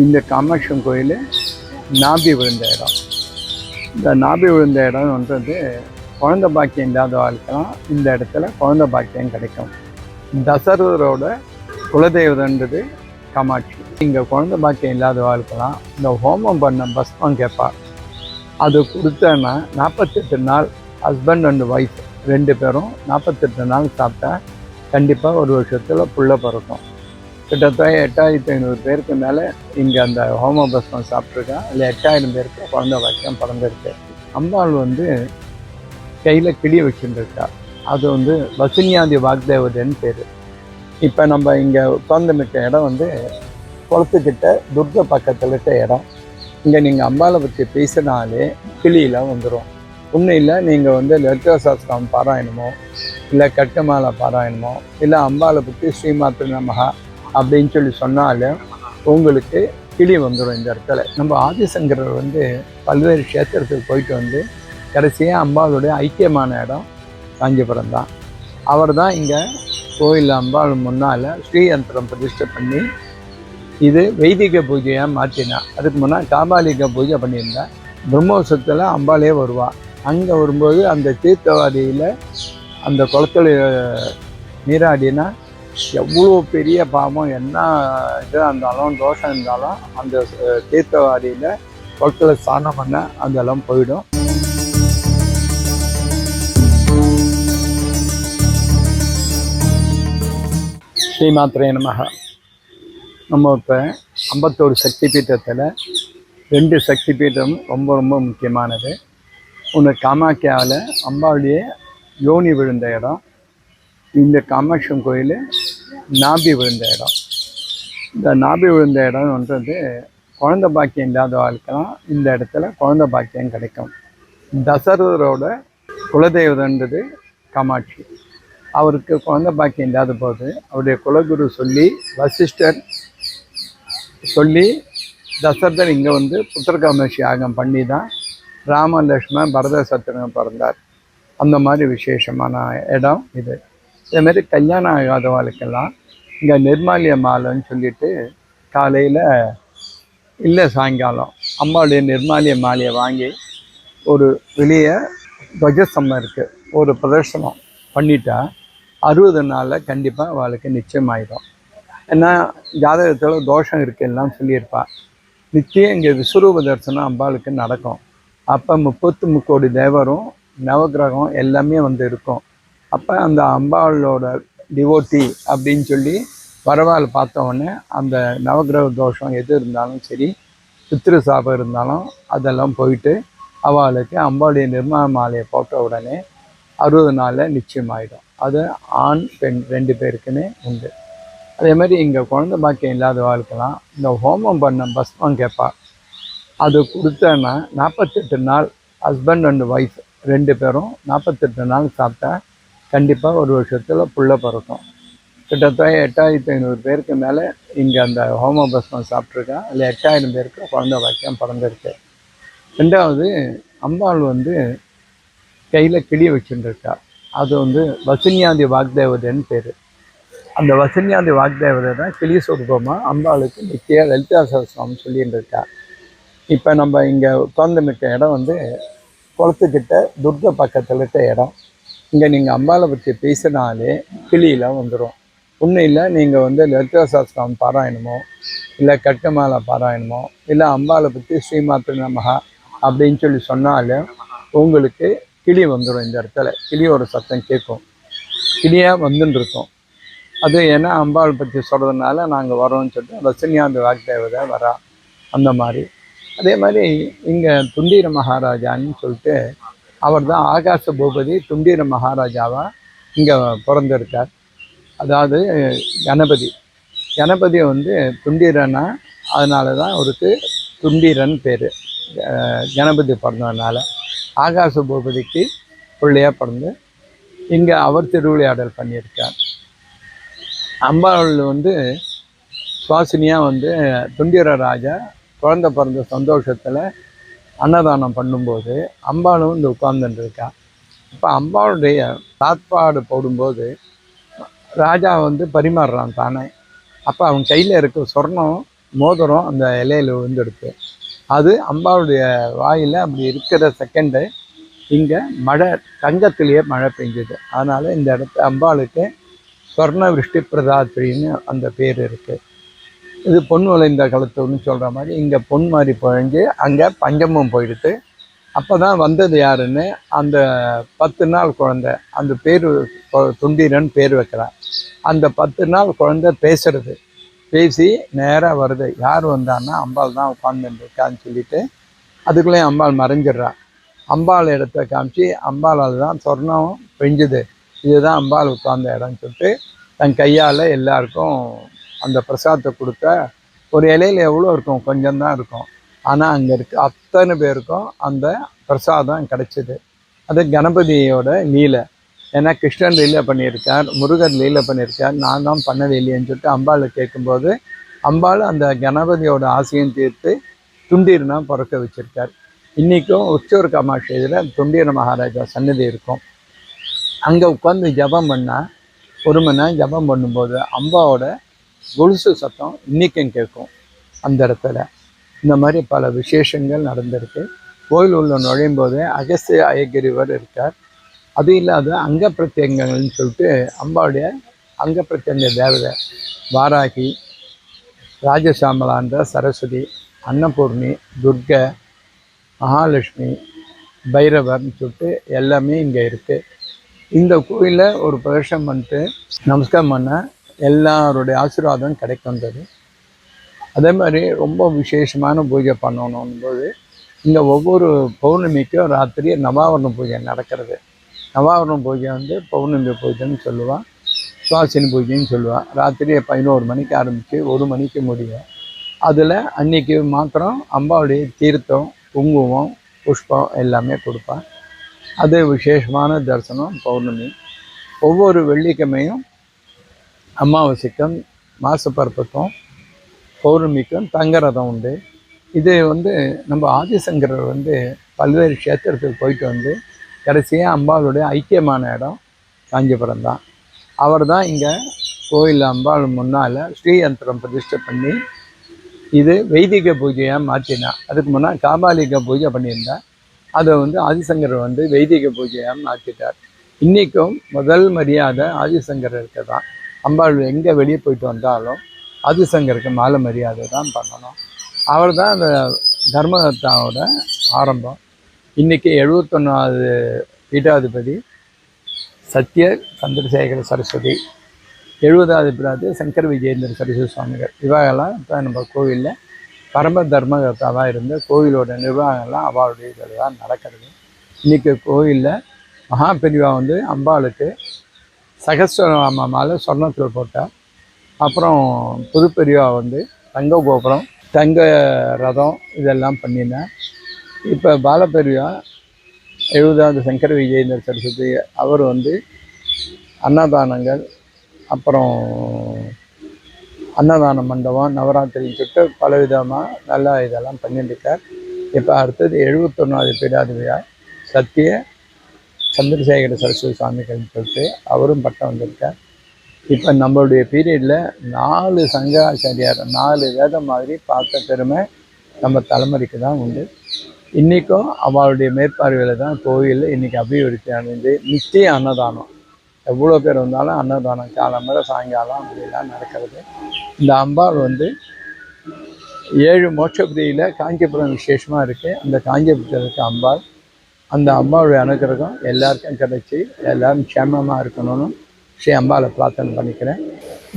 இந்த காமாட்சியம் கோயில் நாபி விழுந்த இடம். இந்த நாபி விழுந்த இடம்ன்றது குழந்தை பாக்கியம் இல்லாத வாழ்க்கலாம் இந்த இடத்துல குழந்தை பாக்கியம் கிடைக்கும். தசரதரோட குலதெய்வதன்றது காமாட்சி. இங்கே குழந்தை பாக்கியம் இல்லாத வாழ்க்கலாம் இந்த ஹோமம் பண்ண பஸ்மம் கேட்பா. அது கொடுத்தேன்னா 48 நாள் ஹஸ்பண்ட் அண்ட் ஒய்ஃப் 2 பேரும் 48 நாள் சாப்பிட்டா கண்டிப்பாக ஒரு வருஷத்தில் புள்ள பிறக்கும். கிட்டத்தட்ட 8500 பேருக்கு மேலே இங்கே அந்த ஹோம பஸ்மம் சாப்பிட்ருக்கா. இல்லை 8000 பேருக்கு குழந்தை பாக்கியம் பிறந்திருக்கு. அம்பாள் கையில் கிளி வச்சுருக்கா. அது வசுனியாதி வாக்தேவதைன்னு பேர். இப்போ நம்ம இங்கே உட்காந்துருக்க இடம் குளத்துக்கிட்ட துர்கை பக்கத்தில் இருக்க இடம். இங்கே நீங்கள் அம்பாளை பற்றி பேசினாலே கிளியில் வந்துடும். ஒன்றும் இல்லை, நீங்கள் லலிதா சாஸ்திரம் பாராயணமோ இல்லை கட்டமாலை பாராயணமோ இல்லை அம்பாளை பற்றி ஸ்ரீமாத்ரி நமஹா அப்படின்னு சொல்லி சொன்னாலும் உங்களுக்கு கிளி வந்துடும். இந்த இடத்துல நம்ம ஆதிசங்கரர் பல்வேறு க்ஷேத்திரத்துக்கு போயிட்டு கடைசியாக அம்பாளுடைய ஐக்கியமான இடம் காஞ்சிபுரம் தான். அவர் தான் இங்கே கோயில் அம்பாள் முன்னால் ஸ்ரீயந்திரம் பிரதிஷ்டை பண்ணி இது வைதிக பூஜையாக மாற்றினா. அதுக்கு முன்னால் காபாலிக பூஜை பண்ணியிருந்தேன். பிரம்மோத்சவத்தில் அம்பாளே வருவாள். அங்கே வரும்போது அந்த தீர்த்தவாதியில் அந்த குளத்தில் நீராடினா எவ்வளோ பெரிய பாவம் என்ன இதாக இருந்தாலும் தோஷம் இருந்தாலும் அந்த தீர்த்தவாதியில் குளத்தில் ஸ்நானம் பண்ண அதெல்லாம் போயிடும். ஸ்ரீமாத்ரே நமஹ. நம்ம இப்போ 51 சக்தி பீட்டத்தில் 2 சக்தி பீட்டம் ரொம்ப ரொம்ப முக்கியமானது. ஒன்று காமாக்கியாவில் அம்பாளுடைய யோனி விழுந்த இடம். இந்த காமாட்சியம் கோயில் நாபி விழுந்த இடம். இந்த நாபி விழுந்த இடம்ன்றது குழந்தை பாக்கியம் இல்லாத வாழ்க்கலாம் இந்த இடத்துல குழந்தை பாக்கியம் கிடைக்கும். தசரதரோட குலதெய்வதன்றது காமாட்சி. அவருக்கு குழந்தை பாக்கியம் இல்லாத போது அவருடைய குலகுரு சொல்லி வசிஷ்டர் சொல்லி தசரதர் இங்கே புத்திரகாமேஷி யாகம் பண்ணி தான் ராம லக்ஷ்மண பரத சத்ருகன் பிறந்தார். அந்த மாதிரி விசேஷமான இடம் இது. இதேமாரி கல்யாணம் ஆகாதவாளுக்கெல்லாம் இங்கே நிர்மாலிய மாலைன்னு சொல்லிட்டு காலையில் இல்லை சாயங்காலம் அம்பாளுடைய நிர்மாலிய மாலையை வாங்கி ஒரு வெளியே துவஜஸ்தம்பம் இருக்குது ஒரு பிரதர்சனம் பண்ணிட்டா 60 நாளில் கண்டிப்பாக அவளுக்கு நிச்சயமாயிடும். ஏன்னா ஜாதகத்தில் தோஷம் இருக்குல்லாம் சொல்லியிருப்பாள். நிச்சயம் இங்கே விஸ்வரூப தரிசனம் அம்பாளுக்கு நடக்கும். அப்போ 33 கோடி தேவரும் நவகிரகம் எல்லாமே இருக்கும். அப்போ அந்த அம்பாளோட டிவோட்டி அப்படின்னு சொல்லி வரவாள் பார்த்தவொடனே அந்த நவகிரக தோஷம் எது இருந்தாலும் சரி, பித்ரு சாபம் இருந்தாலும் அதெல்லாம் போயிட்டு அவளுக்கு அம்பாளுடைய நிர்மாண மாலையை போட்ட உடனே 60 நாளில் நிச்சயமாயிடும். அது ஆண் பெண் 2 பேருக்குமே உண்டு. அதே மாதிரி இங்கே குழந்தை பாக்கியம் இல்லாத வாழ்க்கலாம் இந்த ஹோமம் பண்ண பஸ்மம் கேட்பா. அது கொடுத்தேன்னா 48 நாள் ஹஸ்பண்ட் அண்ட் ஒய்ஃப் 2 பேரும் 48 நாள் சாப்பிட்டா கண்டிப்பாக ஒரு வருஷத்தில் புள்ள பிறக்கும். கிட்டத்தட்ட 8500 பேருக்கு மேலே இங்கே அந்த ஹோம பஸ்மம் சாப்பிட்ருக்கா. இல்லை 8000 பேருக்கு குழந்தை பாக்கியம் பிறந்திருக்கு. 2வது அம்பாள் கையில் கிளி வச்சுருக்கா. அது வசுனியாதி வாக்தேவதைன்னு பேர். அந்த வசுனியாதி வாக்தேவதை தான் கிளி சொரூபமாக அம்பாளுக்கு நித்திய லலிதா சஹஸ்ரநாமம் சொல்லிட்டு இருக்கா. இப்போ நம்ம இங்கே உட்காந்துருக்க இடம் குளத்துக்கிட்ட துர்கை பக்கத்தில் இருக்க இடம். இங்கே நீங்கள் அம்பாளை பற்றி பேசினாலே கிளியில் வந்துடும். ஒன்றும் இல்லை, நீங்கள் லலிதா சஹஸ்ரநாமம் பாராயணமோ இல்லை கட்டமாலை பாராயணமோ இல்லை அம்பாளை பற்றி ஸ்ரீமாத்ரி நமஹா அப்படின்னு சொல்லி சொன்னாலும் உங்களுக்கு கிளி வந்துடும். இந்த இடத்துல கிளியோட சத்தம் கேட்கும். கிளியாக வந்துட்டுருக்கோம். அது ஏன்னா அம்பாள் பற்றி சொல்கிறதுனால நாங்கள் வரோம்னு சொல்லிட்டு வசனியாந்த வாக்தேவதை வரா. அந்த மாதிரி அதே மாதிரி இங்கே துண்டீர மகாராஜான்னு சொல்லிட்டு அவர் தான் ஆகாச பூபதி துண்டீர மகாராஜாவாக இங்கே பிறந்திருக்கார். அதாவது கணபதி துண்டீரனா, அதனால தான் அவருக்கு துண்டீரன் பேர். கணபதி பிறந்ததுனால ஆகாச பூபதிக்கு பிள்ளையாக பிறந்து இங்கே அவர் திருவிளையாடல் பண்ணியிருக்கார். அம்பாள் சுவாசினியாக துண்டீர ராஜா குழந்தை பிறந்த சந்தோஷத்தில் அன்னதானம் பண்ணும்போது அம்பாளும் உட்கார்ந்துருக்கா. இப்போ அம்பாளுடைய சாப்பாடு போடும்போது ராஜா பரிமாறுறான் தானே. அப்போ அவன் கையில் இருக்க சொர்ணம் மோதிரம் அந்த இலையில் விழுந்துடுது. அது அம்பாளுடைய வாயில் அப்படி இருக்கிற செகண்டு இங்கே மழை தங்கத்திலேயே மழை பெஞ்சுது. அதனால் இந்த இடத்த அம்பாளுக்கு சொர்ண விருஷ்டி பிரதாத்ரின்னு அந்த பேர் இருக்குது. இது பொன் விளைந்த கழுத்துன்னு சொல்கிற மாதிரி இங்கே பொன் மாதிரி பொழிஞ்சு அங்கே பஞ்சமும் போயிடுது. அப்போ தான் வந்தது யாருன்னு அந்த 10 நாள் குழந்தை, அந்த பேர் துண்டீரன் பேர் வைக்கிறார். அந்த 10 நாள் குழந்தை பேசுறது, பேசி நேராக வருது. யார் வந்தான்னா அம்பாள் தான் உட்காந்துருக்கான்னு சொல்லிட்டு அதுக்குள்ளேயும் அம்பாள் மறைஞ்சிட்றா. அம்பாள் இடத்த காமிச்சு அம்பாளால் தான் சொர்ணம் பெஞ்சுது, இதுதான் அம்பாள் உட்கார்ந்த இடம்னு சொல்லிட்டு தன் கையால் எல்லாருக்கும் அந்த பிரசாதத்தை கொடுக்க. ஒரு இலையில் எவ்வளோ இருக்கும், கொஞ்சம்தான் இருக்கும். ஆனால் அங்கே இருக்க அத்தனை பேருக்கும் அந்த பிரசாதம் கிடைச்சிது. அது கணபதியோட லீலை. ஏன்னா கிருஷ்ணன் லீலை பண்ணியிருக்கார், முருகர் லீலை பண்ணியிருக்கார், நான் தான் பண்ணவே இல்லையேன்னு சொல்லிட்டு அம்பாளை கேட்கும்போது அம்பாள் அந்த கணபதியோட ஆசையும் தீர்த்து துண்டீரனா பிறக்க வச்சிருக்கார். இன்றைக்கும் உச்சூர் காமாட்சி இதில் துண்டீர மகாராஜா சன்னதி இருக்கும். அங்கே உட்காந்து ஜபம் பண்ணால் 1 மணி நேரம் ஜபம் பண்ணும்போது அம்பாவோட கொலுசு சத்தம் இன்றைக்கும் கேட்கும் அந்த இடத்துல. இந்த மாதிரி பல விசேஷங்கள் நடந்திருக்கு. கோயில் உள்ள நுழையும் போது அகஸ்திய அயகிரிவர் இருக்கார். அது இல்லாத அங்க பிரத்யங்கள்னு சொல்லிட்டு அம்பாவுடைய அங்க பிரத்யங்க தேவதை வாராகி, ராஜசாமலான்ற சரஸ்வதி, அன்னபூர்ணி, துர்கை, மகாலட்சுமி, பைரவர்னு சொல்லிட்டு எல்லாமே இங்கே இருக்குது. இந்த கோயிலில் ஒரு பிரதர்ஷனம் பண்ணிட்டு நமஸ்காரம் பண்ண எல்லாருடைய ஆசீர்வாதம் கிடைக்கின்றது. அதே மாதிரி ரொம்ப விசேஷமான பூஜை பண்ணணும் போது இங்கே ஒவ்வொரு பௌர்ணமிக்கும் ராத்திரி நவாவரண பூஜை நடக்கிறது. நவாவரண பூஜை வந்து பௌர்ணமி பூஜைன்னு சொல்லுவாள், சுவாசினி பூஜைன்னு சொல்லுவாள். ராத்திரி 11 மணிக்கு ஆரம்பித்து 1 மணிக்கு முடியும். அதில் அன்றைக்கி மாத்திரம் அம்பாவுடைய தீர்த்தம், குங்குமம், புஷ்பம் எல்லாமே கொடுப்பாள். அது விசேஷமான தரிசனம் பௌர்ணமி. ஒவ்வொரு வெள்ளிக்கிழமையும் அமாவாசைக்கும் மாசப்பருப்புக்கும் பௌர்ணமிக்கும் தங்கரதம் உண்டு. இது வந்து நம்ம ஆதிசங்கரர் வந்து பல்வேறு க்ஷேத்திரத்துக்கு போயிட்டு வந்து கடைசியாக அம்பாளுடைய ஐக்கியமான இடம் காஞ்சிபுரம் தான். அவர் தான் இங்கே கோயில் அம்பாள் முன்னால் ஸ்ரீயந்திரம் பிரதிஷ்டை பண்ணி இது வைதிக பூஜையாக மாற்றினார். அதுக்கு முன்னால் காபாலிக பூஜை பண்ணியிருந்தார். அதை வந்து ஆதிசங்கரர் வந்து வைதிக பூஜையாக மாற்றிட்டார். இன்றைக்கும் முதல் மரியாதை ஆதிசங்கருக்கு தான். அம்பாள் எங்கே வெளியே போயிட்டு வந்தாலும் ஆதிசங்கருக்கு மாலை மரியாதை தான் பண்ணணும். அவர் தான் அந்த தர்மதத்தாவோட ஆரம்பம். இன்றைக்கி 71வது பீட்டாதிபதி சத்ய சந்திரசேகர சரஸ்வதி, 70வது பீடாதி சங்கர விஜயேந்திர சரஸ்வதி சுவாமிகள், இவங்கெல்லாம் இப்போ நம்ம கோவிலில் பரம தர்மகர்த்தாவாக இருந்த கோவிலோட நிர்வாகம்லாம் அவளுடைய இதில் தான் நடக்கிறது. இன்றைக்கி கோவிலில் மகாபெரிவா வந்து அம்பாளுக்கு சகஸ்ரநாம மாலை சொர்ணத்தில் போட்டால். அப்புறம் புதுப்பெரிவா வந்து தங்க கோபுரம், தங்க ரதம் இதெல்லாம் பண்ணினேன். இப்போ பாலபெரிவா 70வது சங்கர விஜயேந்திர சரஸ்வதி அவர் வந்து அன்னதானங்கள், அப்புறம் அன்னதான மண்டபம், நவராத்திரின்னு சொல்லிட்டு பலவிதமாக நல்லா இதெல்லாம் பண்ணிட்டுருக்கார். இப்போ அடுத்தது 71வது பீடாதிபதியா சத்திய சந்திரசேகர சரஸ்வதி சுவாமிகள்னு சொல்லிட்டு அவரும் பட்டம் வந்திருக்கார். இப்போ நம்மளுடைய பீரியடில் 4 சங்கராச்சாரியார் 4 வேதம் மாதிரி பார்த்த பெருமை நம்ம தலைமுறைக்கு தான் உண்டு. இன்றைக்கும் அவளுடைய மேற்பார்வையில் தான் கோயில் இன்றைக்கி அபிவிருத்தி அடைந்து நிச்சய அன்னதானம். எவ்வளோ பேர் வந்தாலும் அன்னதானம் காலம்பர சாயங்காலம் அப்படிலாம் நடக்கிறது. இந்த அம்பாள் வந்து 7 மோட்சபுரியில் காஞ்சிபுரம் விசேஷமாக இருக்குது. அந்த காஞ்சிபுரத்தில் இருக்க அம்பாள், அந்த அம்பாளுடைய அனுகிரகம் எல்லாருக்கும் கிடைச்சி எல்லோரும் க்ஷேமமாக இருக்கணும்னு ஸ்ரீ அம்பாளை பிரார்த்தனை பண்ணிக்கிறேன்.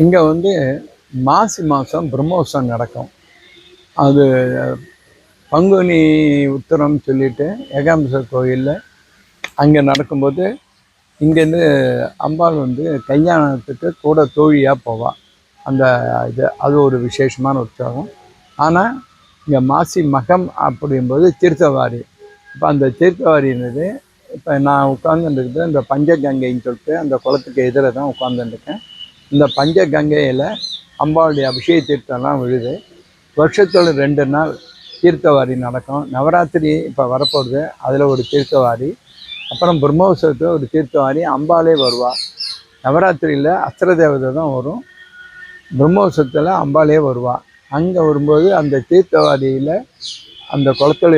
இங்கே வந்து மாசி மாதம் பிரம்மோற்சவம் நடக்கும். அது பங்குனி உத்திரம் சொல்லிட்டு ஏகாம்பரேஸ்வரர் கோயிலில் அங்கே நடக்கும்போது இங்கேருந்து அம்பாள் வந்து கல்யாணத்துக்கு கூட தோழியாக போவாள். அந்த அது ஒரு விசேஷமான உற்சவம். ஆனால் இங்கே மாசி மகம் அப்படிங்கும்போது தீர்த்தவாரி. இப்போ அந்த தீர்த்தவாரின்றது இப்போ நான் உட்கார்ந்துருக்குது இந்த பஞ்சகங்கைன்னு சொல்லிட்டு அந்த குளத்துக்கு எதிர தான் உட்காந்துருக்கேன். இந்த பஞ்சகங்கையில் அம்பாளுடைய அபிஷேக தீர்த்தம்லாம் விழுது. வருஷத்தோட 2 நாள் தீர்த்தவாரி நடக்கும். நவராத்திரி இப்போ வரப்போகுது, அதில் ஒரு தீர்த்தவாரி. அப்புறம் பிரம்மோற்சவத்தில் ஒரு தீர்த்தவாரி அம்பாலே வருவாள். நவராத்திரியில் அஸ்திர தேவதை தான் வரும், பிரம்மோற்சவத்தில் அம்பாலே வருவாள். அங்கே வரும்போது அந்த தீர்த்தவாடியில் அந்த குளத்துல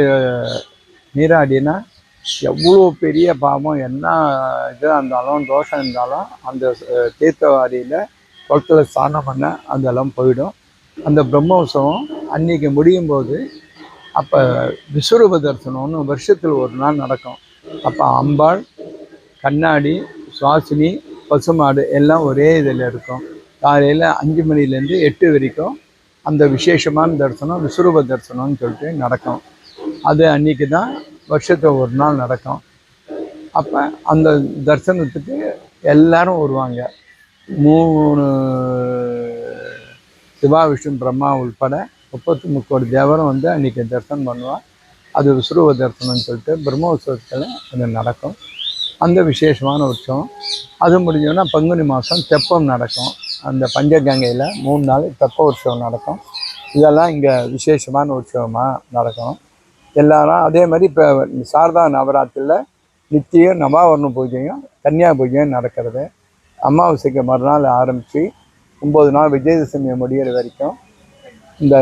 நீராடினா எவ்வளோ பெரிய பாவம் என்ன இதாக இருந்தாலும் தோஷம் இருந்தாலும் அந்த தீர்த்தவாடியில் குளத்துல ஸ்நானம் பண்ண அதெல்லாம் போயிடும். அந்த பிரம்மோற்சவம் அன்றைக்கி முடியும் போது அப்போ விஸ்வரூப தரிசனம்னு வருஷத்தில் ஒரு நாள் நடக்கும். அப்போ அம்பாள், கண்ணாடி, சுவாசினி, பசுமாடு எல்லாம் ஒரே இதில் இருக்கும். காலையில் 5 மணிலேருந்து 8 வரைக்கும் அந்த விசேஷமான தரிசனம் விஸ்வரூப தரிசனம்னு சொல்லிட்டு நடக்கும். அது அன்றைக்கி தான் வருஷத்தில் ஒரு நாள் நடக்கும். அப்போ அந்த தரிசனத்துக்கு எல்லாரும் வருவாங்க. 3 சிவா விஷ்ணு பிரம்மா உள்பட 33 கோடி தேவரும் வந்து அன்றைக்கி தரிசனம் பண்ணுவாள். அது விஸ்வரூப தரிசனம்னு சொல்லிட்டு பிரம்மோற்சவத்தில் அது நடக்கும். அந்த விசேஷமான உற்சவம் அது முடிஞ்சோன்னா பங்குனி மாதம் தெப்பம் நடக்கும். அந்த பஞ்சகங்கையில் 3 நாள் தெப்ப உற்சவம் நடக்கும். இதெல்லாம் இங்கே விசேஷமான உற்சவமாக நடக்கும். எல்லாரும் அதே மாதிரி இப்போ சாரதா நவராத்திரியில் நித்தியம் நவாவரண பூஜையும் கன்னியா பூஜையும் நடக்கிறது. அமாவாசைக்கு மறுநாள் ஆரம்பித்து 9 நாள் விஜயதசமி முடிகிற வரைக்கும் இந்த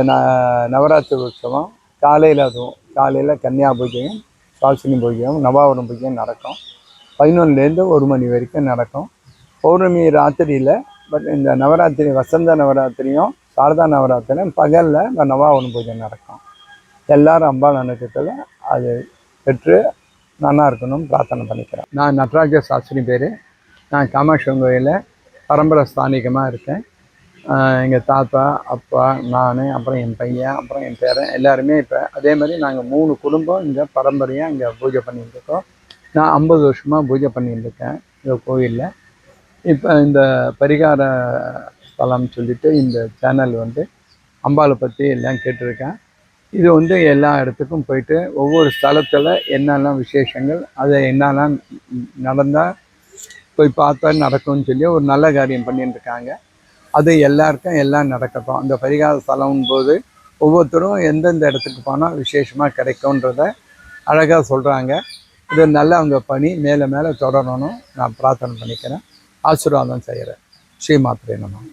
நவராத்திரி உற்சவம் காலையில், அதுவும் காலையில் கன்னியா பூஜையும் சால்சினி பூஜையும் நவாவரண பூஜையும் நடக்கும். 11லேருந்து 1 மணி வரைக்கும் நடக்கும். பௌர்ணமி ராத்திரியில் பட் இந்த நவராத்திரி வசந்த நவராத்திரியும் சாரதா நவராத்திரியும் பகலில் இந்த நவாவரண பூஜை நடக்கும். எல்லாரும் அம்பாள் அனுக்கத்தில் அது பெற்று நல்லா இருக்கணும்னு பிரார்த்தனை பண்ணிக்கிறேன். நான் நடராஜ சாஸ்திரி பேர். நான் காமாட்சி கோயிலில் பரம்பரை ஸ்தானிகமாக இருக்கேன். எங்கள் தாத்தா, அப்பா, நான், அப்புறம் என் பையன், அப்புறம் என் பேரன் எல்லாருமே இப்போ அதே மாதிரி நாங்கள் 3 குடும்பம் இங்கே பரம்பரையாக இங்கே பூஜை பண்ணிட்டு இருக்கோம். நான் 50 வருஷமாக பூஜை பண்ணிட்டு இருக்கேன் இந்த கோயிலில். இப்போ இந்த பரிகார ஸ்தலம்னு சொல்லிட்டு இந்த சேனல் வந்து அம்பாளை பற்றி எல்லாம் கேட்டிருக்கேன். இது வந்து எல்லா இடத்துக்கும் போயிட்டு ஒவ்வொரு ஸ்தலத்தில் என்னெல்லாம் விசேஷங்கள் அதை என்னெல்லாம் நடந்தால் போய் பார்த்தா நடக்கும்னு சொல்லி ஒரு நல்ல காரியம் பண்ணிட்டு இருக்காங்க. அது எல்லாருக்கும் எல்லாம் நடக்கட்டும். அந்த பரிகார ஸ்தலம் போது ஒவ்வொருத்தரும் எந்தெந்த இடத்துக்கு போனால் விசேஷமாக கிடைக்கும்ன்றத அழகாக சொல்கிறாங்க. இது நல்லா அவங்க பணி மேலே மேலே தொடரணும் நான் பிரார்த்தனை பண்ணிக்கிறேன். ஆசீர்வாதம் செய்கிறேன். ஸ்ரீ மாத்ரே நமः.